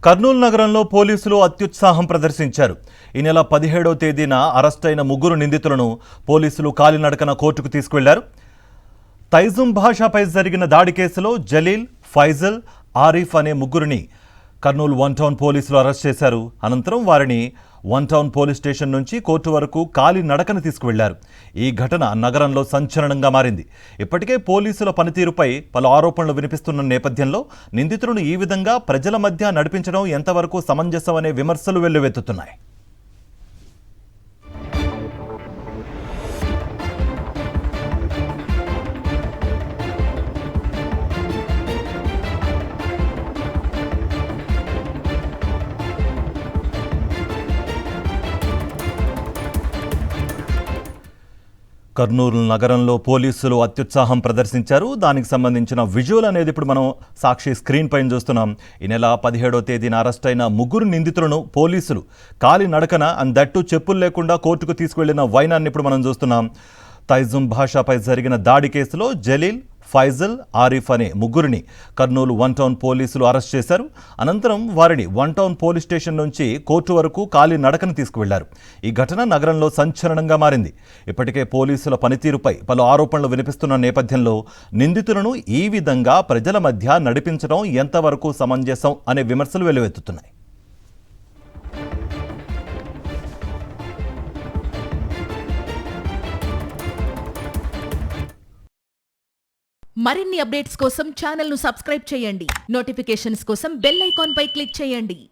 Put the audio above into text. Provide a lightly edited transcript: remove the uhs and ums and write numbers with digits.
కర్నూలు నగరంలో పోలీసులు అత్యుత్సాహం ప్రదర్శించారు. ఈ నెల 17వ తేదీన అరెస్టైన ముగ్గురు నిందితులను పోలీసులు కాలినడకన కోర్టుకు తీసుకువెళ్లారు. తైజుం భాషపై జరిగిన దాడి కేసులో జలీల్, ఫైజల్, ఆరిఫ్ అనే ముగ్గురిని కర్నూలు వన్ టౌన్ పోలీసులు అరెస్ట్ చేశారు. అనంతరం వారిని వన్ టౌన్ పోలీస్ స్టేషన్ నుంచి కోర్టు వరకు కాలినడకన తీసుకువెళ్లారు. ఈ ఘటన నగరంలో సంచలనంగా మారింది. ఇప్పటికే పోలీసుల పనితీరుపై పలు ఆరోపణలు వినిపిస్తున్న నేపథ్యంలో నిందితులను ఈ విధంగా ప్రజల మధ్య నడిపించడం ఎంతవరకు సమంజసం అనే విమర్శలు వెల్లువెత్తుతున్నాయి. కర్నూలు నగరంలో పోలీసులు అత్యుత్సాహం ప్రదర్శించారు. దానికి సంబంధించిన విజువల్ అనేది ఇప్పుడు మనం సాక్షి స్క్రీన్ పైన చూస్తున్నాం. ఈ నెల 17వ తేదీన అరెస్ట్ అయిన ముగ్గురు నిందితులను పోలీసులు కాలినడకన అండ్ దట్టు చెప్పులు లేకుండా కోర్టుకు తీసుకువెళ్లిన వైనాన్ని ఇప్పుడు మనం చూస్తున్నాం. తైజుం భాషపై జరిగిన దాడి కేసులో జలీల్, ఫైజల్, ఆరిఫ్ అనే ముగ్గురిని కర్నూలు వన్ టౌన్ పోలీసులు అరెస్ట్ చేశారు. అనంతరం వారిని వన్ టౌన్ పోలీస్ స్టేషన్ నుంచి కోర్టు వరకు కాలినడకన తీసుకువెళ్లారు. ఈ ఘటన నగరంలో సంచలనంగా మారింది. ఇప్పటికే పోలీసుల పనితీరుపై పలు ఆరోపణలు వినిపిస్తున్న నేపథ్యంలో నిందితులను ఈ విధంగా ప్రజల మధ్య నడిపించడం ఎంతవరకు సమంజసం అనే విమర్శలు వెల్లువెత్తుతున్నాయి. మరిన్ని అప్డేట్స్ కోసం ఛానల్ ను సబ్స్క్రైబ్ చేయండి. నోటిఫికేషన్స్ కోసం బెల్ ఐకాన్ పై క్లిక్ చేయండి.